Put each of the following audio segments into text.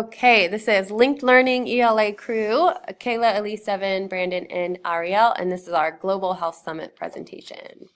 Okay, this is Linked Learning ELA crew, Kayla, Elise, Evan, Brandon, and Ariel, and this is our Global Health Summit presentation.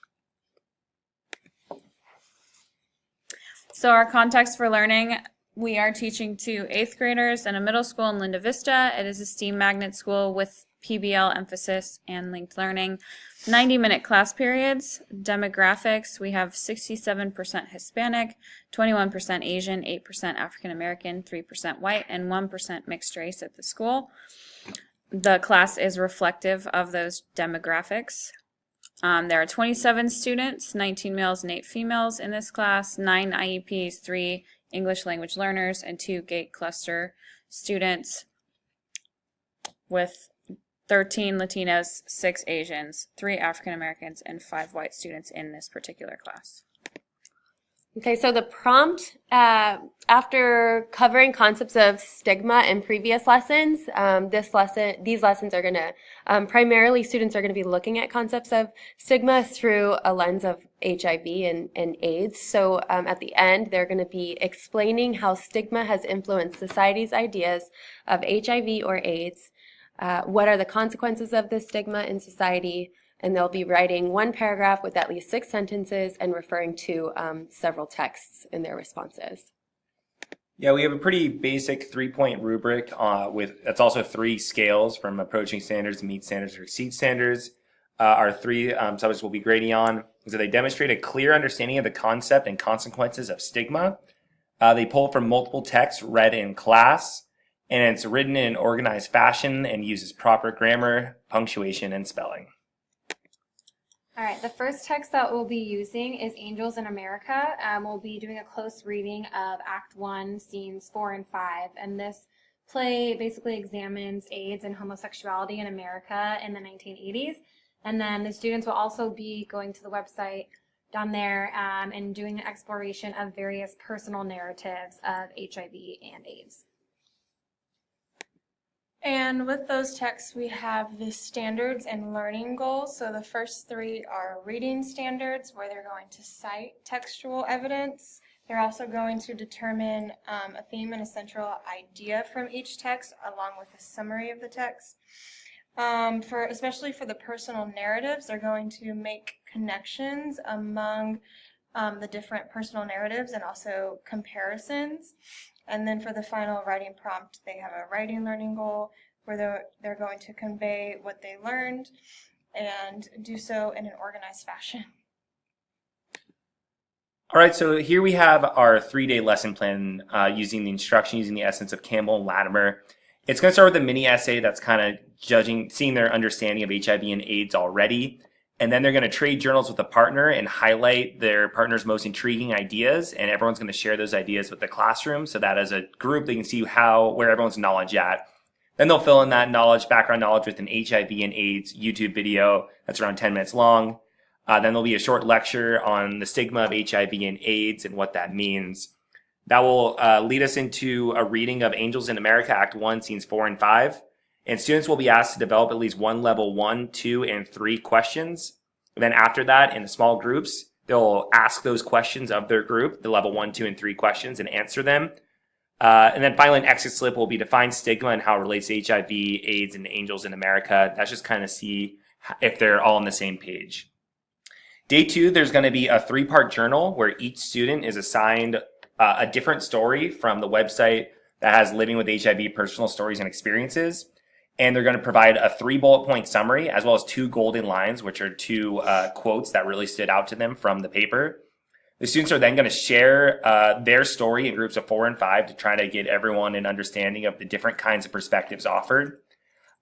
So our context for learning, we are teaching to 8th graders in a middle school in Linda Vista. It is a STEAM magnet school with PBL emphasis and linked learning. 90-minute class periods. Demographics, we have 67% Hispanic, 21% Asian, 8% African American, 3% white, and 1% mixed race at the school. The class is reflective of those demographics. There are 27 students, 19 males and 8 females in this class, 9 IEPs, 3 English language learners, and 2 GATE cluster students with 13 Latinos, 6 Asians, 3 African Americans, and 5 white students in this particular class. Okay, so the prompt, after covering concepts of stigma in previous lessons, these lessons are going to, primarily students are going to be looking at concepts of stigma through a lens of HIV and AIDS. So at the end, they're going to be explaining how stigma has influenced society's ideas of HIV or AIDS, what are the consequences of this stigma in society, and they'll be writing one paragraph with at least 6 sentences and referring to several texts in their responses. Yeah, we have a pretty basic 3-point rubric that's also 3 scales from approaching standards, meet standards, or exceed standards. Our 3 subjects will be grading on. So they demonstrate a clear understanding of the concept and consequences of stigma. They pull from multiple texts read in class, and it's written in an organized fashion and uses proper grammar, punctuation, and spelling. All right, the first text that we'll be using is Angels in America. We'll be doing a close reading of Act 1, Scenes 4 and 5, and this play basically examines AIDS and homosexuality in America in the 1980s. And then the students will also be going to the website down there and doing an exploration of various personal narratives of HIV and AIDS. And with those texts, we have the standards and learning goals. So the first 3 are reading standards, where they're going to cite textual evidence. They're also going to determine a theme and a central idea from each text, along with a summary of the text. Especially for the personal narratives, they're going to make connections among the different personal narratives and also comparisons. And then for the final writing prompt, they have a writing learning goal where they're going to convey what they learned and do so in an organized fashion. All right, so here we have our 3-day lesson plan using the instruction, using the essence of Campbell and Latimer. It's going to start with a mini essay that's kind of seeing their understanding of HIV and AIDS already. And then they're going to trade journals with a partner and highlight their partner's most intriguing ideas. And everyone's going to share those ideas with the classroom so that as a group, they can see where everyone's knowledge at. Then they'll fill in that background knowledge with an HIV and AIDS YouTube video that's around 10 minutes long. Then there'll be a short lecture on the stigma of HIV and AIDS and what that means. That will lead us into a reading of Angels in America, Act 1, Scenes 4 and 5. And students will be asked to develop at least 1 level 1, 2, and 3 questions. And then after that, in the small groups, they'll ask those questions of their group, the level 1, 2, and 3 questions, and answer them. And then finally, an exit slip will be define stigma and how it relates to HIV, AIDS, and Angels in America. That's just kind of see if they're all on the same page. Day 2, there's going to be a 3-part journal where each student is assigned a different story from the website that has Living with HIV personal stories and experiences. And they're going to provide a 3 bullet point summary as well as 2 golden lines, which are 2 quotes that really stood out to them from the paper. The students are then going to share their story in groups of 4 and 5 to try to get everyone an understanding of the different kinds of perspectives offered.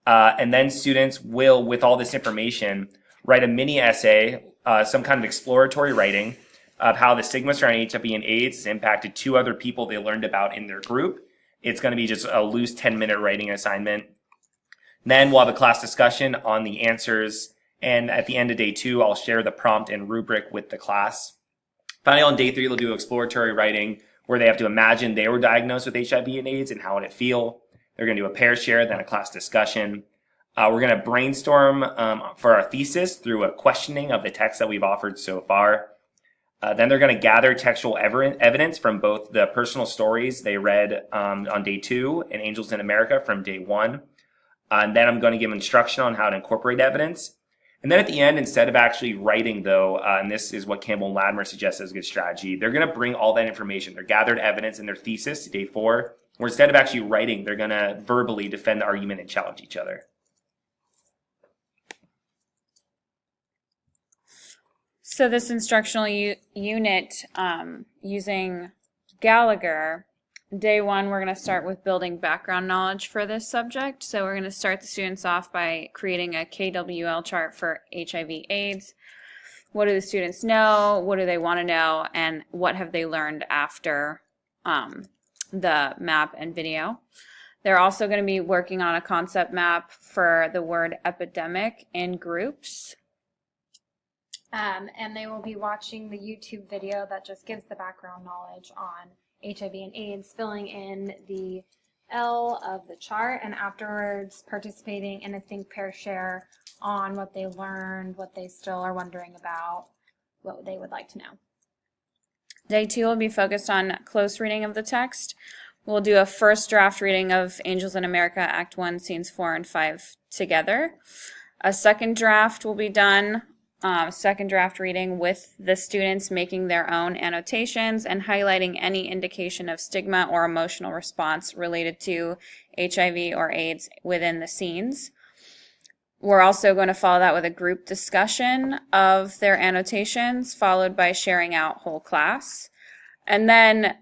And then students will, with all this information, write a mini essay, some kind of exploratory writing of how the stigma surrounding HIV and AIDS has impacted 2 other people they learned about in their group. It's going to be just a loose 10-minute writing assignment. Then we'll have a class discussion on the answers, and at the end of day 2, I'll share the prompt and rubric with the class. Finally, on day 3, they'll do exploratory writing where they have to imagine they were diagnosed with HIV and AIDS and how would it feel. They're going to do a pair share, then a class discussion. We're going to brainstorm for our thesis through a questioning of the text that we've offered so far. Then they're going to gather textual evidence from both the personal stories they read on day 2 and Angels in America from day 1. And then I'm going to give instruction on how to incorporate evidence. And then at the end, instead of actually writing, though, and this is what Campbell and Latimer suggests as a good strategy, they're going to bring all that information, their gathered evidence in their thesis to day 4, where instead of actually writing, they're going to verbally defend the argument and challenge each other. So this instructional unit using Gallagher, day 1, we're going to start with building background knowledge for this subject. So we're going to start the students off by creating a KWL chart for HIV/AIDS. What do the students know? What do they want to know? And what have they learned after the map and video? They're also going to be working on a concept map for the word epidemic in groups. And they will be watching the YouTube video that just gives the background knowledge on HIV and AIDS, filling in the L of the chart, and afterwards participating in a think, pair, share on what they learned, what they still are wondering about, what they would like to know. Day 2 will be focused on close reading of the text. We'll do a first draft reading of Angels in America, Act 1, Scenes 4 and 5 together. A second draft will be done, second draft reading with the students making their own annotations and highlighting any indication of stigma or emotional response related to HIV or AIDS within the scenes. We're also going to follow that with a group discussion of their annotations, followed by sharing out whole class. And then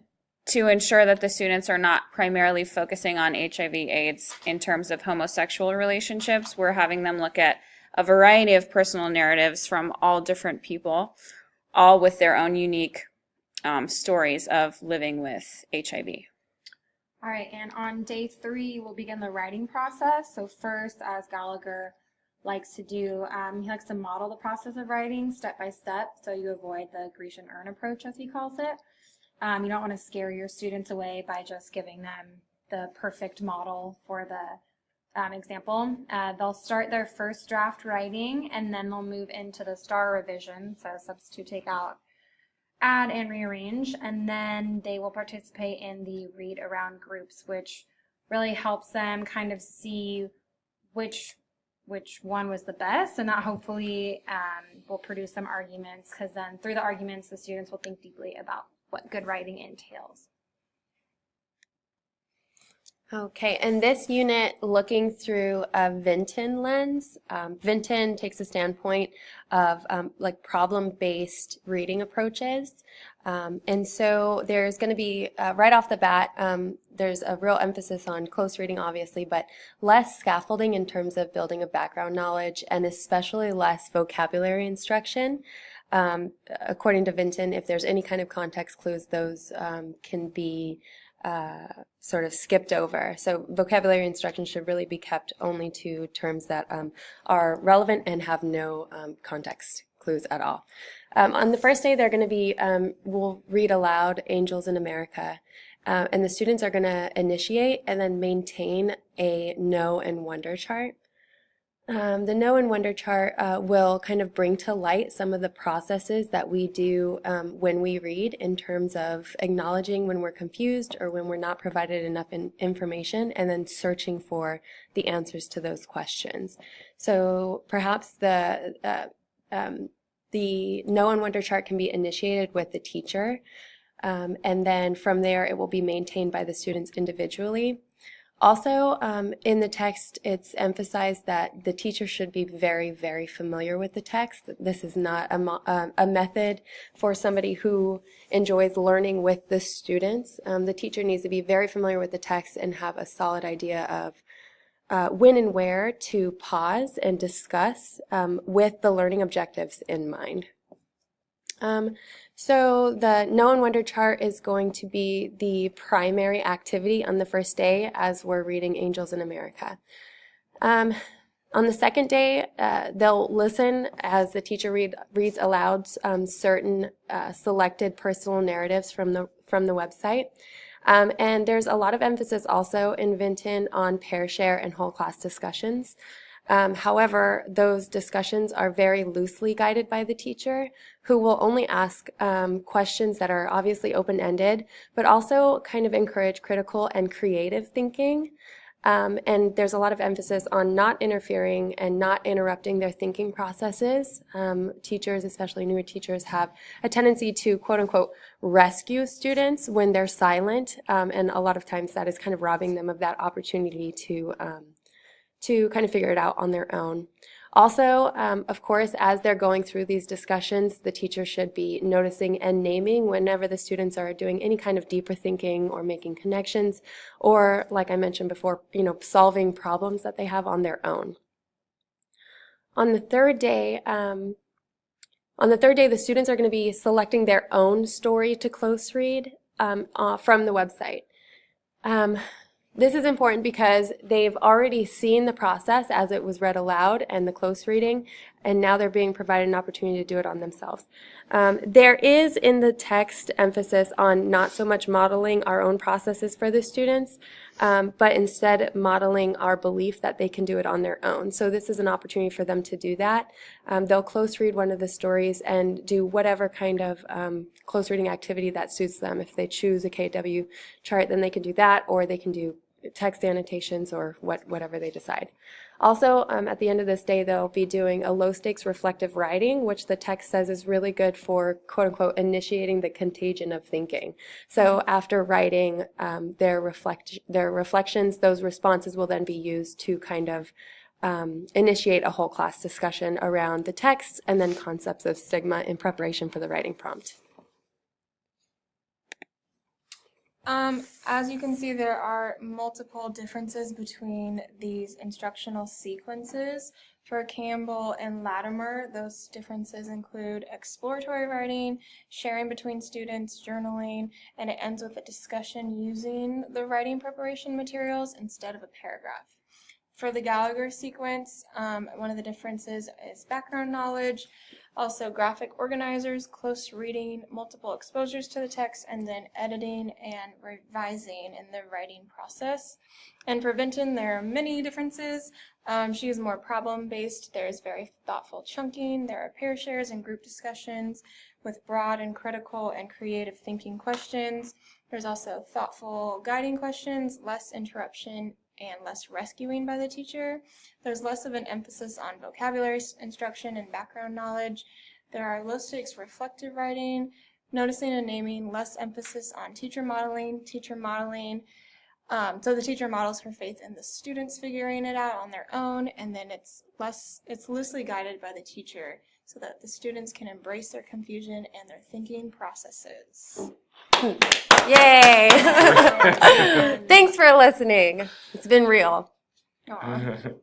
to ensure that the students are not primarily focusing on HIV/AIDS in terms of homosexual relationships, we're having them look at a variety of personal narratives from all different people, all with their own unique stories of living with HIV. All right, and on day 3, we'll begin the writing process. So first, as Gallagher likes to do, he likes to model the process of writing step by step, so you avoid the Grecian urn approach, as he calls it. You don't want to scare your students away by just giving them the perfect model for the example. They'll start their first draft writing, and then they'll move into the star revision, so substitute, take out, add, and rearrange, and then they will participate in the read around groups, which really helps them kind of see which one was the best, and that hopefully will produce some arguments, because then through the arguments the students will think deeply about what good writing entails. Okay, and this unit, looking through a Vinton lens, Vinton takes a standpoint of like problem-based reading approaches. And so there's going to be, right off the bat, there's a real emphasis on close reading, obviously, but less scaffolding in terms of building a background knowledge, and especially less vocabulary instruction. According to Vinton, if there's any kind of context clues, those can be sort of skipped over. So vocabulary instruction should really be kept only to terms that are relevant and have no context clues at all. On the first day, they're going to be, we'll read aloud Angels in America, and the students are going to initiate and then maintain a know and wonder chart. The know and wonder chart will kind of bring to light some of the processes that we do when we read, in terms of acknowledging when we're confused or when we're not provided enough information, and then searching for the answers to those questions. So perhaps the know and wonder chart can be initiated with the teacher, and then from there it will be maintained by the students individually. Also, in the text, it's emphasized that the teacher should be very, very familiar with the text. This is not a method for somebody who enjoys learning with the students. The teacher needs to be very familiar with the text and have a solid idea of when and where to pause and discuss with the learning objectives in mind. So the know and wonder chart is going to be the primary activity on the first day as we're reading Angels in America. On the second day, they'll listen as the teacher reads aloud certain selected personal narratives from the website. And there's a lot of emphasis also in Vinton on pair share and whole class discussions. However, those discussions are very loosely guided by the teacher, who will only ask questions that are obviously open-ended, but also kind of encourage critical and creative thinking. And there's a lot of emphasis on not interfering and not interrupting their thinking processes. Teachers, especially newer teachers, have a tendency to, quote unquote, rescue students when they're silent. And a lot of times that is kind of robbing them of that opportunity to kind of figure it out on their own. Also, of course, as they're going through these discussions, the teacher should be noticing and naming whenever the students are doing any kind of deeper thinking or making connections, or, like I mentioned before, solving problems that they have on their own. On the third day, the students are going to be selecting their own story to close read from the website. This is important because they've already seen the process as it was read aloud and the close reading, and now they're being provided an opportunity to do it on themselves. There is in the text emphasis on not so much modeling our own processes for the students, but instead modeling our belief that they can do it on their own. So this is an opportunity for them to do that. They'll close read one of the stories and do whatever kind of close reading activity that suits them. If they choose a KW chart, then they can do that, or they can do text annotations or whatever they decide. Also, at the end of this day, they'll be doing a low-stakes reflective writing, which the text says is really good for, quote-unquote, initiating the contagion of thinking. So after writing their reflections, those responses will then be used to kind of initiate a whole class discussion around the text and then concepts of stigma in preparation for the writing prompt. As you can see, there are multiple differences between these instructional sequences. For Campbell and Latimer, those differences include exploratory writing, sharing between students, journaling, and it ends with a discussion using the writing preparation materials instead of a paragraph. For the Gallagher sequence, one of the differences is background knowledge, also graphic organizers, close reading, multiple exposures to the text, and then editing and revising in the writing process. And for Vinton, there are many differences. She is more problem-based. There's very thoughtful chunking. There are pair shares and group discussions with broad and critical and creative thinking questions. There's also thoughtful guiding questions, less interruption, and less rescuing by the teacher. There's less of an emphasis on vocabulary instruction and background knowledge. There are low-stakes reflective writing, noticing and naming, less emphasis on teacher modeling. So the teacher models her faith in the students figuring it out on their own, and then it's loosely guided by the teacher so that the students can embrace their confusion and their thinking processes. Yay! Thanks for listening. It's been real. Aww.